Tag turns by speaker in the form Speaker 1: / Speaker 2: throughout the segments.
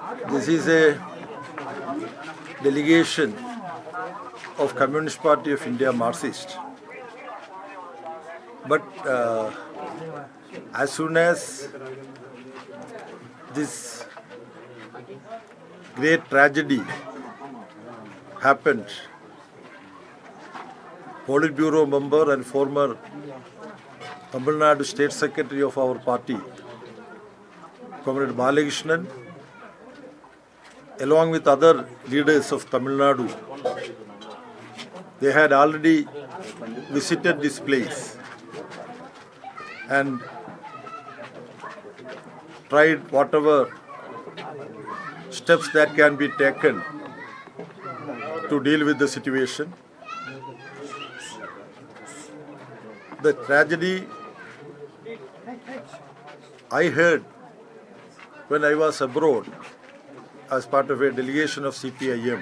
Speaker 1: This is a delegation of Communist Party of India Marxist. But as soon as this great tragedy happened, Politburo member and former Tamil Nadu State Secretary of our party, Comrade Balakrishnan, along with other leaders of Tamil Nadu, they had already visited this place and tried whatever steps that can be taken to deal with the situation. The tragedy I heard when I was abroad as part of a delegation of CPIM,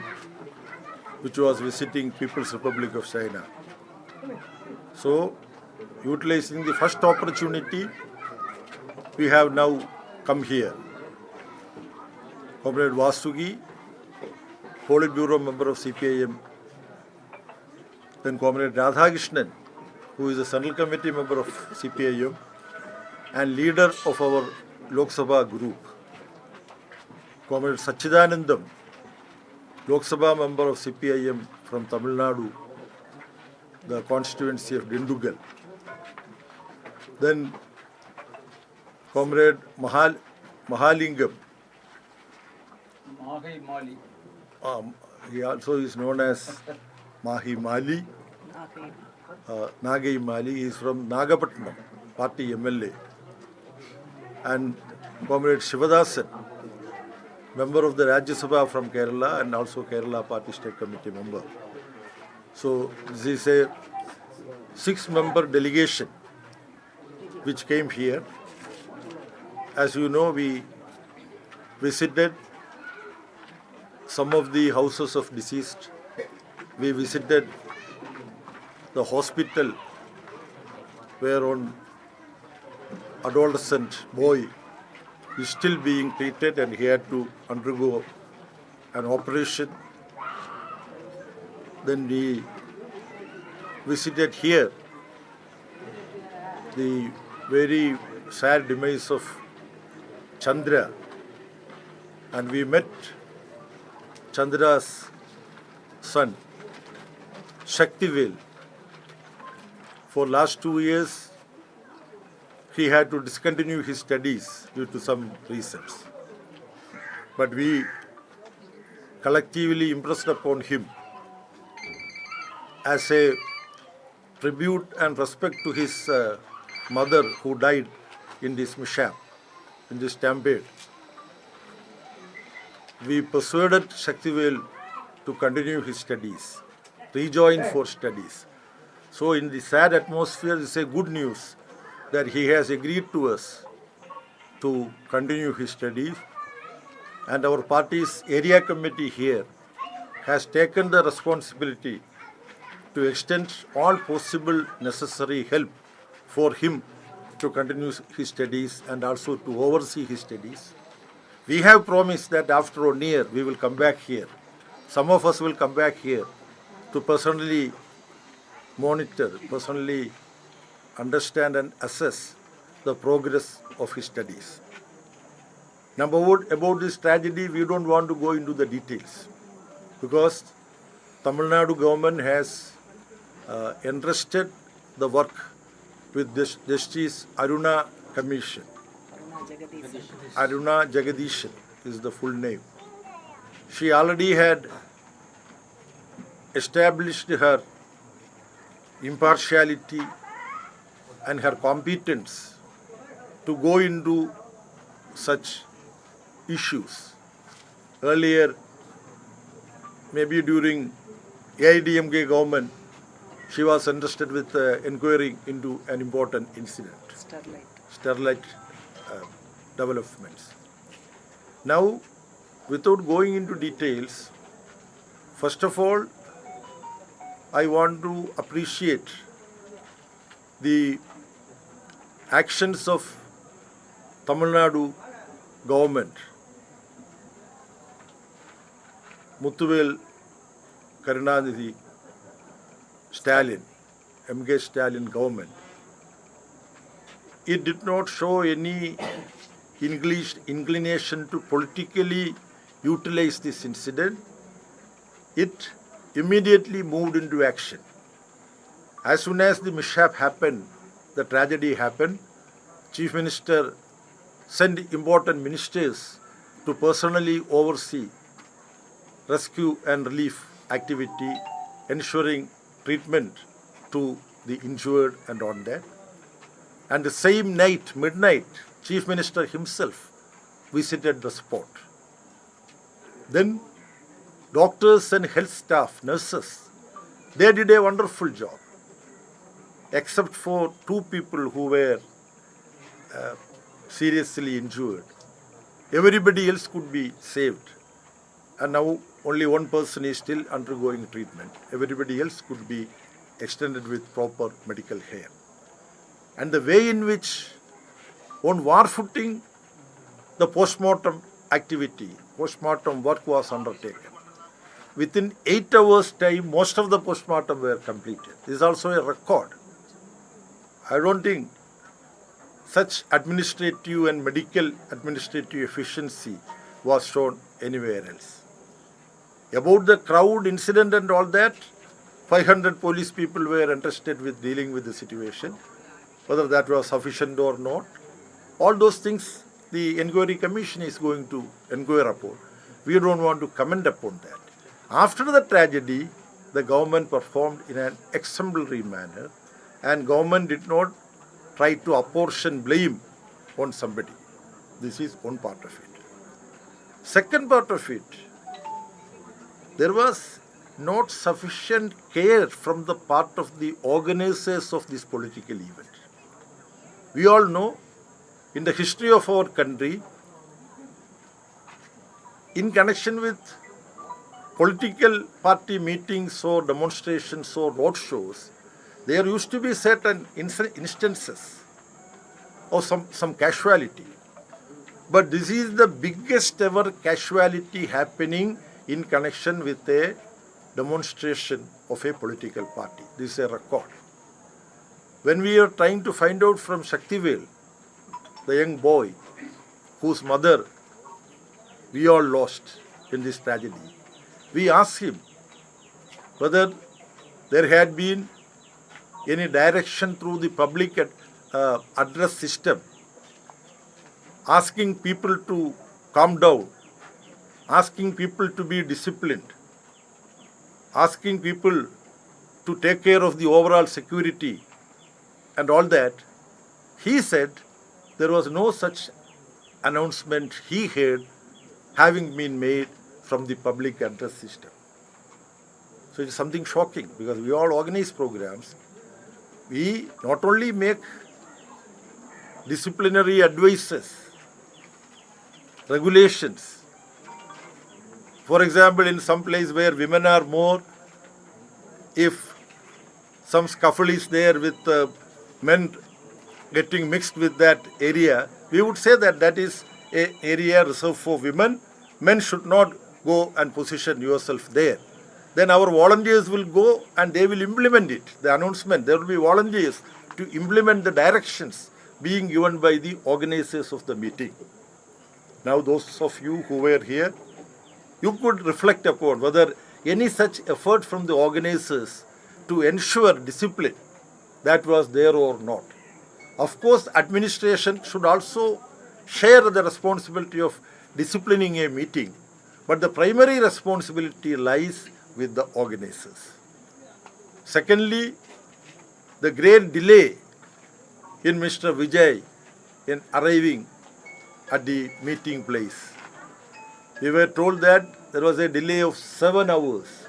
Speaker 1: which was visiting People's Republic of China. So, utilizing the first opportunity, we have now come here. Comrade Vasugi, Politburo member of CPIM, then Comrade Radhakrishnan, who is a Central Committee member of CPIM and leader of our Lok Sabha group. Comrade Sachidanandam, Lok Sabha member of CPIM from Tamil Nadu, the constituency of Dindugal. Then Comrade Mahalingam. He also is known as Mahi Mali. Nagai Mali. He is from Nagapatnam, party MLA. And Comrade Shivadasan, member of the Rajya Sabha from Kerala and also Kerala Party State Committee member. So this is a 6-member delegation which came here. As you know, we visited some of the houses of deceased. We visited the hospital where an adolescent boy is still being treated and he had to undergo an operation. Then we visited here the very sad demise of Chandra, and we met Chandra's son, Shaktivel. For last 2 years, he had to discontinue his studies due to some reasons. But we collectively impressed upon him as a tribute and respect to his mother who died in this mishap, in this stampede. We persuaded Shaktivel to continue his studies, rejoin for studies. So in the sad atmosphere, it's a good news that he has agreed to us to continue his studies, and our party's area committee here has taken the responsibility to extend all possible necessary help for him to continue his studies and also to oversee his studies. We have promised that after 1 year we will come back here. Some of us will come back here to personally monitor, personally understand and assess the progress of his studies. Number one, about this tragedy, we don't want to go into the details because Tamil Nadu government has entrusted the work with Justice Aruna Commission. Aruna Jagadishan is the full name. She already had established her impartiality and her competence to go into such issues. Earlier, maybe during AIDMK government, she was entrusted with inquiring into an important incident. Sterlite developments. Now, without going into details, first of all, I want to appreciate the actions of Tamil Nadu government Muthuvel Karunanidhi Stalin, MK Stalin government, it did not show any inclination to politically utilize this incident. It immediately moved into action. As soon as the mishap happened, the tragedy happened, Chief Minister sent important ministers to personally oversee rescue and relief activity, ensuring treatment to the injured and on that. And the same night, midnight, Chief Minister himself visited the spot. Then doctors and health staff, nurses, they did a wonderful job, except for 2 people who were seriously injured. Everybody else could be saved. And now only 1 person is still undergoing treatment. Everybody else could be extended with proper medical care. And the way in which, on war footing, the postmortem work was undertaken. Within 8 hours' time, most of the postmortem were completed. This is also a record. I don't think such administrative and medical administrative efficiency was shown anywhere else. About the crowd incident and all that, 500 police people were entrusted with dealing with the situation. Whether that was sufficient or not, all those things the inquiry commission is going to inquire upon. We don't want to comment upon that. After the tragedy, the government performed in an exemplary manner, and government did not try to apportion blame on somebody. This is one part of it. Second part of it, there was not sufficient care from the part of the organizers of this political event. We all know, in the history of our country, in connection with political party meetings or demonstrations or road shows, there used to be certain instances of some casualty. But this is the biggest ever casualty happening in connection with a demonstration of a political party. This is a record. When we are trying to find out from Shaktivel, the young boy whose mother we all lost in this tragedy, we asked him whether there had been any direction through the public address system, asking people to calm down, asking people to be disciplined, asking people to take care of the overall security and all that. He said there was no such announcement he heard having been made from the public address system. So it is something shocking, because we all organize programs. We not only make disciplinary advices, regulations. For example, in some place where women are more, if some scuffle is there with men getting mixed with that area, we would say that that is an area reserved for women. Men should not go and position yourself there. Then our volunteers will go and they will implement it. The announcement, there will be volunteers to implement the directions being given by the organizers of the meeting. Now those of you who were here, you could reflect upon whether any such effort from the organizers to ensure discipline that was there or not. Of course, administration should also share the responsibility of disciplining a meeting, but the primary responsibility lies with the organizers. Secondly, the great delay in Mr. Vijay in arriving at the meeting place. We were told that there was a delay of 7 hours.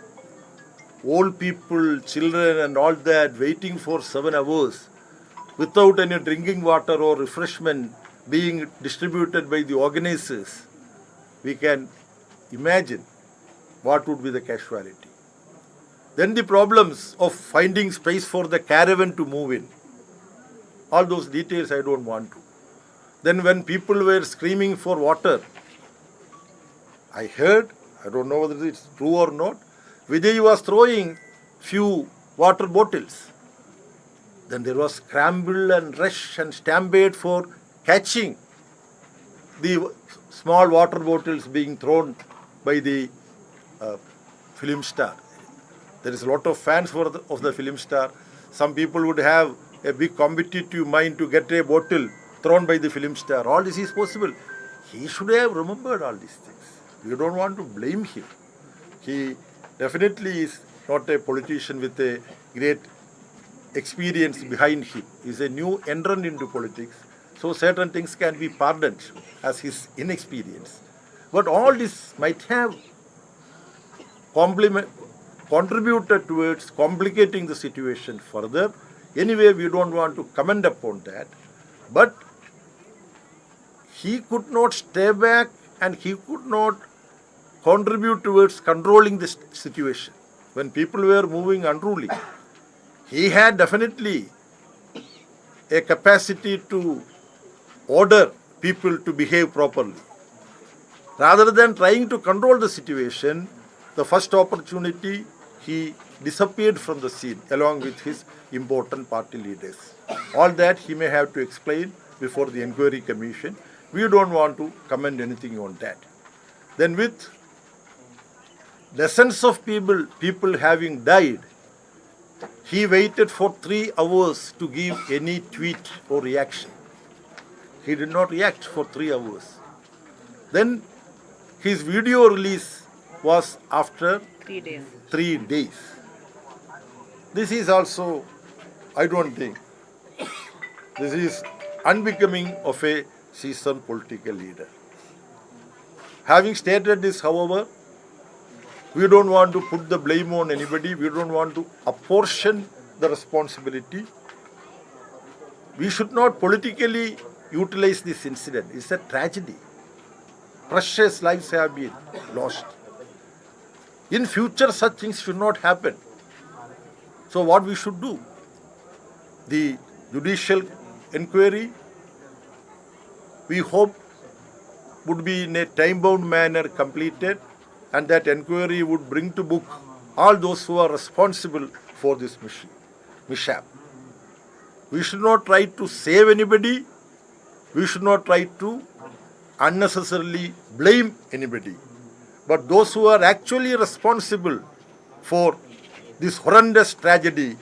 Speaker 1: Old people, children and all that waiting for 7 hours without any drinking water or refreshment being distributed by the organizers. We can imagine what would be the casualty. Then the problems of finding space for the caravan to move in. All those details I don't want to. Then when people were screaming for water, I heard, I don't know whether it's true or not. Vijay was throwing few water bottles. Then there was scramble and rush and stampede for catching the small water bottles being thrown by the film star. There is a lot of fans of the film star. Some people would have a big competitive mind to get a bottle thrown by the film star. All this is possible. He should have remembered all these things. We don't want to blame him. He definitely is not a politician with a great experience behind him. He is a new entrant into politics. So certain things can be pardoned as his inexperience. But all this might have contributed towards complicating the situation further. Anyway, we don't want to comment upon that. But he could not stay back and he could not contribute towards controlling the situation. When people were moving unruly, he had definitely a capacity to order people to behave properly. Rather than trying to control the situation, the first opportunity, he disappeared from the scene along with his important party leaders. All that he may have to explain before the inquiry commission. We don't want to comment anything on that. Then with dozens of people having died, he waited for 3 hours to give any tweet or reaction. He did not react for 3 hours. Then his video release was after
Speaker 2: 3 days.
Speaker 1: 3 days. This is also, I don't think, this is unbecoming of a seasoned political leader. Having stated this, however, we don't want to put the blame on anybody. We don't want to apportion the responsibility. We should not politically utilize this incident. It's a tragedy. Precious lives have been lost. In future, such things should not happen. So what we should do? The judicial inquiry, we hope, would be in a time-bound manner completed, and that inquiry would bring to book all those who are responsible for this mishap. We should not try to save anybody. We should not try to unnecessarily blame anybody. But those who are actually responsible for this horrendous tragedy,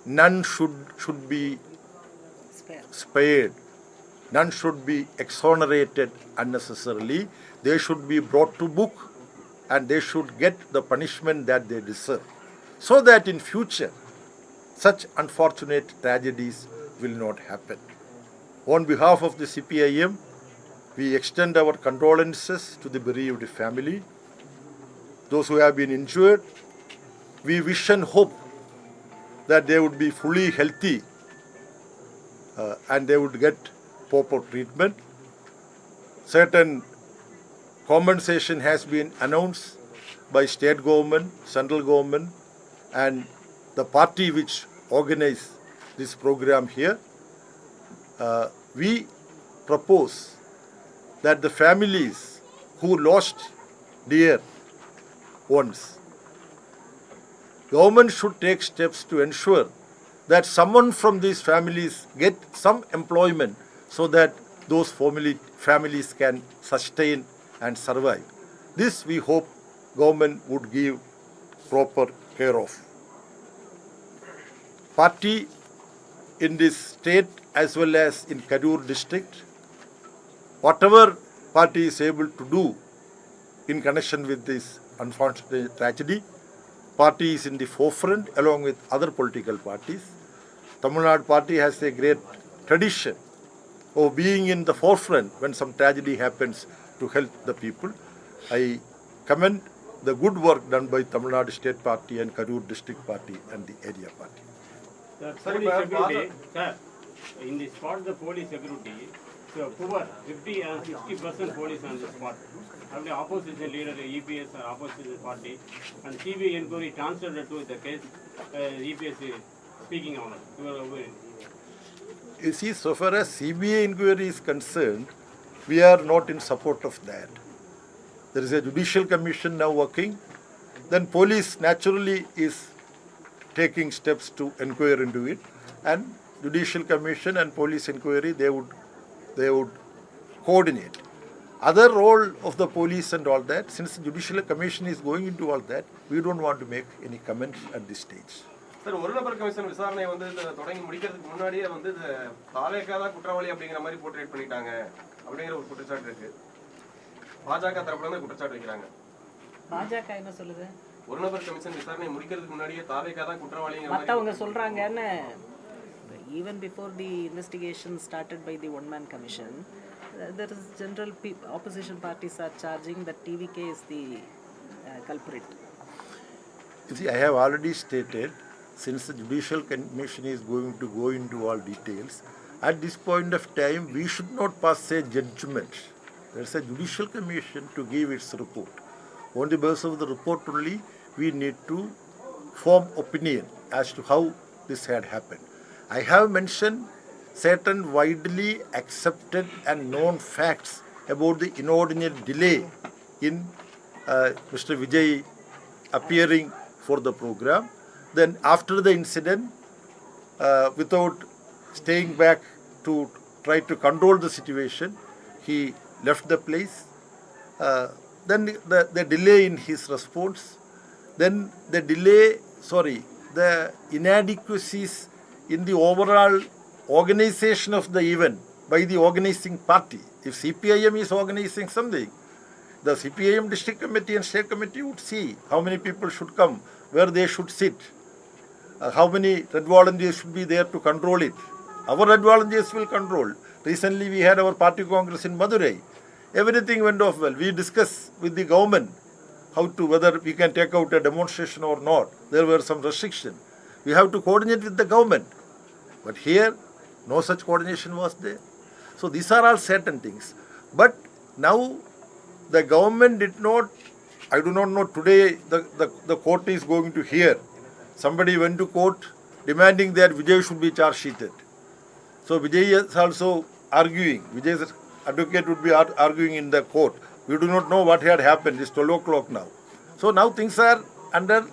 Speaker 1: none should be spared. None should be exonerated unnecessarily. They should be brought to book and they should get the punishment that they deserve, so that in future such unfortunate tragedies will not happen. On behalf of the CPIM, we extend our condolences to the bereaved family, those who have been injured. We wish and hope that they would be fully healthy and they would get proper treatment. Certain compensation has been announced by state government, central government, and the party which organized this program here. We propose that the families who lost dear ones, government should take steps to ensure that someone from these families get some employment so that those families can sustain and survive. This we hope government would give proper care of. Party in this state as well as in Karur district, whatever party is able to do in connection with this unfortunate tragedy, party is in the forefront along with other political parties. Tamil Nadu party has a great tradition of being in the forefront when some tragedy happens to help the people. I commend the good work done by Tamil Nadu State Party and Karur District Party and the area party.
Speaker 3: Police security, sir, in the spot the police security, so poor 50 and 60% police on the spot. Have the opposition leader, EPS or opposition party, and CBI inquiry transferred to the case, EPS speaking on it.
Speaker 1: You see, so far as CBI inquiry is concerned, we are not in support of that. There is a judicial commission now working. Then police naturally is taking steps to inquire into it, and judicial commission and police inquiry they would coordinate. Other role of the police and all that, since the judicial commission is going into all that, we don't want to make any comments at this stage.
Speaker 2: Sir ஒரு நபர் commission விசாரணை வந்து தொடங்கி முடிக்கிறதுக்கு முன்னாடியே வந்து தாலேகா தான் குற்றவாளி அப்படிங்கிற மாதிரி போர்ட்ரேட் பண்ணிட்டாங்க அப்படிங்கிற ஒரு குற்றச்சாட்டு இருக்கு. பாஜக தரப்புல இருந்து குற்றச்சாட்டு வைக்கிறாங்க. பாஜக என்ன சொல்லுது? ஒரு நபர் கமிஷன் விசாரணை முடிக்கிறதுக்கு முன்னாடியே தாலேகா தான் குற்றவாளிங்கிற மாதிரி
Speaker 4: மத்தவங்க சொல்றாங்கன்னு. Even before the investigation started by the one-man commission, there is general opposition parties are charging that TVK is the culprit.
Speaker 1: You see, I have already stated, since the judicial commission is going to go into all details, at this point of time, we should not pass a judgment. There is a judicial commission to give its report. On the basis of the report only, we need to form opinion as to how this had happened. I have mentioned certain widely accepted and known facts about the inordinate delay in Mr. Vijay appearing for the program. Then after the incident, without staying back to try to control the situation, he left the place. Then the delay in his response, then the inadequacies in the overall organization of the event by the organizing party. If CPIM is organizing something, the CPIM district committee and state committee would see how many people should come, where they should sit, how many red volunteers should be there to control it. Our red volunteers will control. Recently we had our party congress in Madurai. Everything went off well. We discussed with the government whether we can take out a demonstration or not. There were some restrictions. We have to coordinate with the government. But here, no such coordination was there. So these are all certain things. But now the government did not, I do not know, today the court is going to hear. Somebody went to court demanding that Vijay should be charge sheeted. So Vijay is also arguing. Vijay's advocate would be arguing in the court. We do not know what had happened. It's 12 o'clock now. So now things are under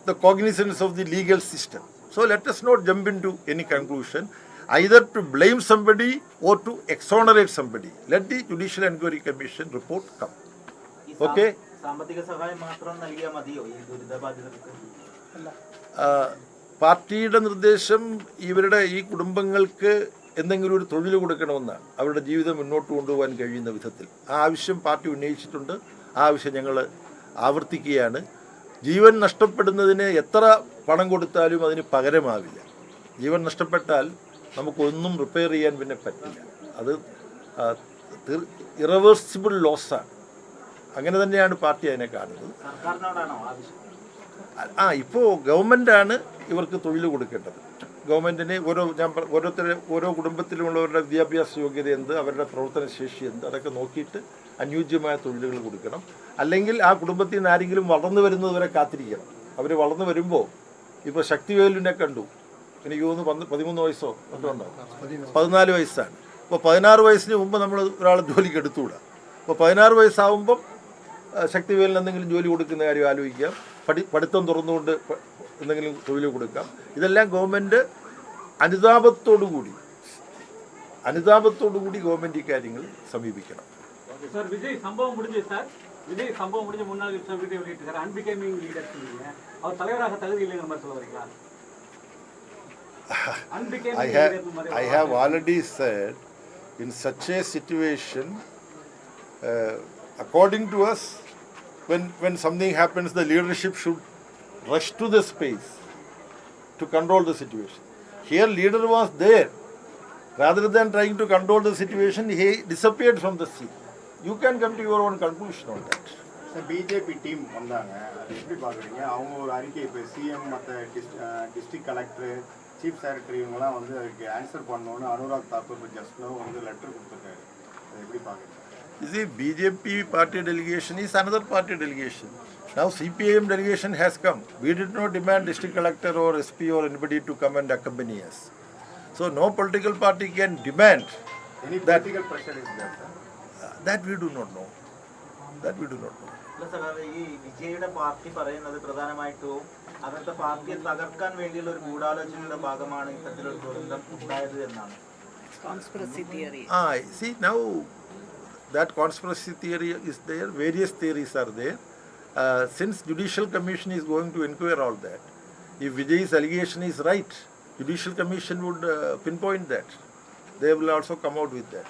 Speaker 1: the cognizance of the legal system. So let us not jump into any conclusion, either to blame somebody or to exonerate somebody. Let the Judicial Inquiry Commission report come. Okay? പാർട്ടിയുടെ നിർദ്ദേശം ഇവരുടെ ഈ കുടുംബങ്ങൾക്ക് എന്തെങ്കിലും ഒരു തൊഴിൽ കൊടുക്കണമെന്നാണ്, അവരുടെ ജീവിതം മുന്നോട്ട് കൊണ്ടുപോകാൻ കഴിയുന്ന വിധത്തിൽ. ആ ആവശ്യം പാർട്ടി ഉന്നയിച്ചിട്ടുണ്ട്. ആ ആവശ്യം ഞങ്ങൾ ആവർത്തിക്കുകയാണ്. ജീവൻ നഷ്ടപ്പെടുന്നതിന് എത്ര പണം കൊടുത്താലും അതിന് പകരമാവില്ല. ജീവൻ നഷ്ടപ്പെട്ടാൽ നമുക്കൊന്നും റിപ്പയർ ചെയ്യാൻ പിന്നെ പറ്റില്ല. അത് ഇറവേഴ്സിബിൾ ലോസാണ്. അങ്ങനെ തന്നെയാണ് പാർട്ടി അതിനെ കാണുന്നത്. ഇപ്പോൾ ഗവൺമെൻറ്റാണ് ഇവർക്ക് തൊഴിൽ കൊടുക്കേണ്ടത്. ഗവൺമെൻറ്റിന് ഓരോ കുടുംബത്തിലുമുള്ളവരുടെ വിദ്യാഭ്യാസ യോഗ്യത എന്ത്, അവരുടെ പ്രവർത്തന ശേഷി എന്ത്, അതൊക്കെ നോക്കിയിട്ട് അനുയോജ്യമായ തൊഴിലുകൾ കൊടുക്കണം. അല്ലെങ്കിൽ ആ കുടുംബത്തിൽ നിന്ന് ആരെങ്കിലും വളർന്നു വരുന്നതുവരെ കാത്തിരിക്കണം. അവർ വളർന്നു വരുമ്പോൾ ഇപ്പോൾ ശക്തിവേലുവിനെ കണ്ടു, എനിക്ക് തോന്നുന്നു 13 വയസ്സോ മറ്റോ ഉണ്ടാവും, 14 വയസ്സാണ്. അപ്പോൾ 16 വയസ്സിന് മുമ്പ് നമ്മൾ ഒരാളെ ജോലിക്ക് എടുത്തുകൂടാ. അപ്പോൾ 16 വയസ്സാവുമ്പം ശക്തിവേലിന് എന്തെങ്കിലും ജോലി കൊടുക്കുന്ന കാര്യം ആലോചിക്കാം. പഠിത്തം തുറന്നുകൊണ്ട് എന്തെങ്കിലും തൊഴിൽ കൊടുക്കാം. ഇതെല്ലാം ഗവൺമെൻറ് അനുതാപത്തോടുകൂടി ഗവൺമെൻറ് ഈ കാര്യങ്ങൾ സമീപിക്കണം.
Speaker 5: சார் விஜய் சம்பவம் முடிஞ்சு முன்னாள் வீடியோ வெளியிட்டு சார் அன்பிகமிங் லீடர் சொன்னீங்க, அவர் தலைவராக தகுதி இல்லைங்கிற மாதிரி சொல்ல வரீங்களா?
Speaker 1: I have already said, in such a situation, according to us, when something happens, the leadership should rush to the space to control the situation. Here leader was there. Rather than trying to control the situation, he disappeared from the scene. You can come to your own conclusion on that.
Speaker 6: BJP team வந்தாங்க, அது எப்படி பார்க்குறீங்க? அவங்க ஒரு அறிக்கை, இப்போ CM மற்ற district collector chief secretary இவங்கெல்லாம் வந்து அதுக்கு ஆன்சர் பண்ணணும்னு அனுராக் தாக்கூர் ஜஸ்ட்னோ வந்து லெட்டர் கொடுத்துருக்காரு. அதை எப்படி பார்க்குறீங்க?
Speaker 1: You see, BJP party delegation is another party delegation. Now CPIM delegation has come. We did not demand district collector or SP or anybody to come and accompany us. So no political party can demand
Speaker 6: Any political pressure is there, sir?
Speaker 1: That we do not know. That we do not know.
Speaker 7: ഈ വിജയുടെ party പറയുന്നത് പ്രധാനമായിട്ടും അവരുടെ പാർട്ടിയെ തകർക്കാൻ വേണ്ടിയുള്ള ഒരു ഗൂഢാലോചനയുടെ ഭാഗമാണ് ഇത്തരത്തിലൊരു ദുരന്തം ഉണ്ടായത് എന്നാണ്.
Speaker 4: Conspiracy theory.
Speaker 1: See now that conspiracy theory is there, various theories are there. Since Judicial Commission is going to inquire all that, if Vijay's allegation is right, Judicial Commission would pinpoint that. They will also come out with that.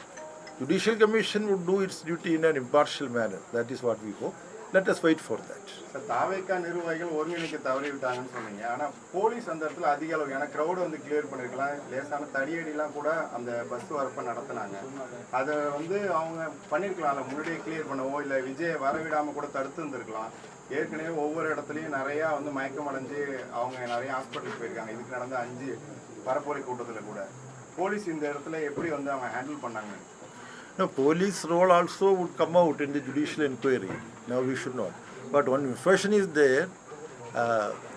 Speaker 1: Judicial Commission would do its duty in an impartial manner. That is what we hope. Let us wait for that.
Speaker 6: தாவேக்கா நிர்வாகிகள் ஒருங்கிணைக்க தவறிவிட்டாங்கன்னு சொன்னீங்க. ஆனால் police அந்த இடத்துல அதிக அளவு ஏன்னா crowd வந்து கிளியர் பண்ணிருக்கலாம், லேசான தடியடிலாம் கூட அந்த பஸ் வரப்ப நடத்தினாங்க. அதை வந்து அவங்க பண்ணியிருக்கலாம், முன்னாடியே கிளியர் பண்ணவோ இல்லை விஜய் வரவிடாமல் கூட தடுத்து இருந்திருக்கலாம். ஏற்கனவே ஒவ்வொரு இடத்துலையும் நிறையா வந்து மயக்கம் அடைஞ்சு அவங்க நிறைய ஹாஸ்பிட்டலுக்கு போயிருக்காங்க. இதுக்கு நடந்த 5 பரப்புரை கூட்டத்தில் கூட போலீஸ் இந்த இடத்துல எப்படி வந்து அவங்க ஹேண்டில் பண்ணாங்க?
Speaker 1: No, police role also would come out in the judicial inquiry. Now we should not. But one information is there,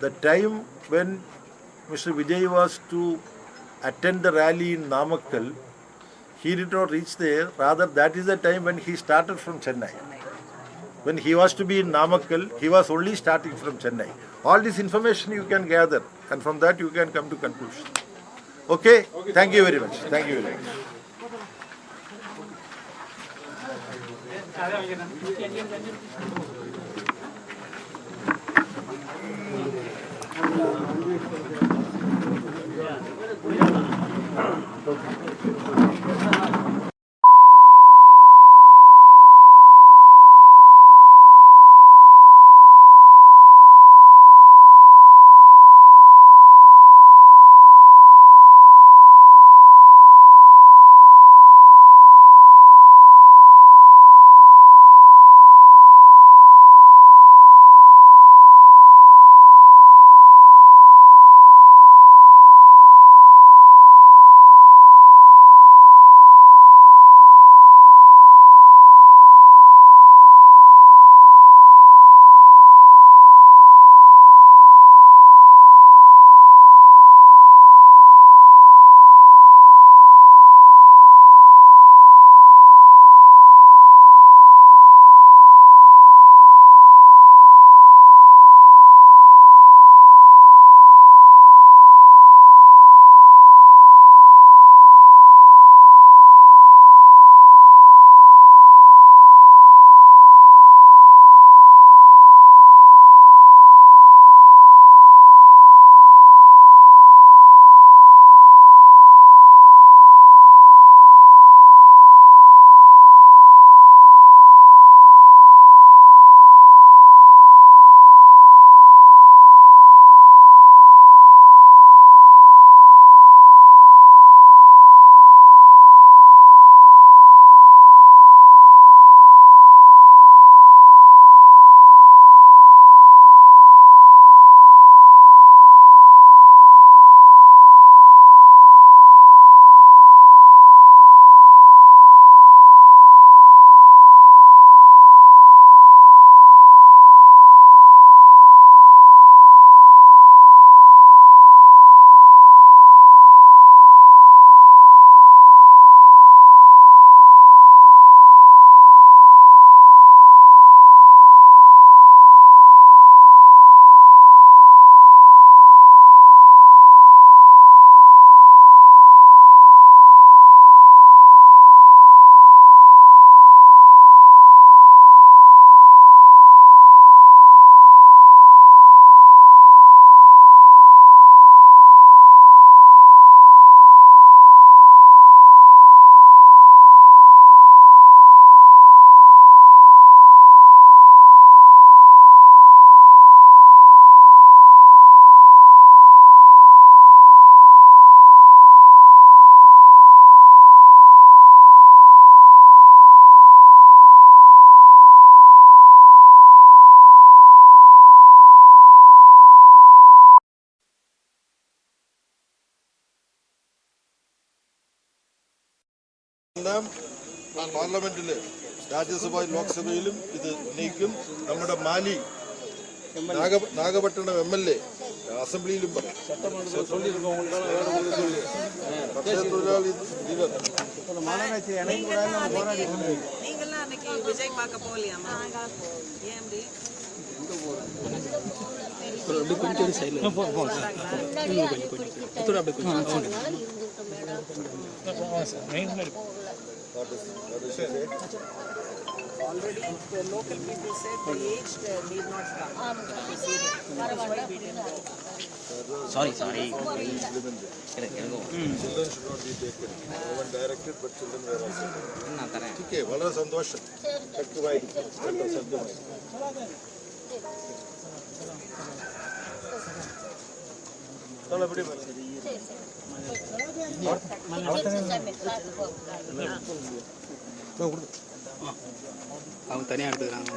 Speaker 1: the time when Mr. Vijay was to attend the rally in Namakkal, he did not reach there. Rather, that is the time when he started from Chennai. When he was to be in Namakkal, he was only starting from Chennai. All this information you can gather, and from that you can come to conclusion. Okay? Thank you very much. Thank you very much. പാർലമെന്റില് രാജ്യസഭയിലും ലോക്സഭയിലും ഇത് ഉന്നയിക്കും. നമ്മുടെ മാലി Nagapattinam MLA അസംബ്ലിയിലും പറയും. തൊഴിലാളി
Speaker 4: இன்னைக்கு விஜய் பார்க்க போகலையாமா ஏன் அப்படி already the local people said the aged need not come to see them. That is why we didn't go.
Speaker 8: Sorry.
Speaker 1: Children should not be taken. No one directed, but children were also taken. Okay, വളരെ സന്തോഷം. വ്യക്തമായി സത്യമായി.
Speaker 8: அவங்க தனியாக எடுத்துக்கிறாங்க.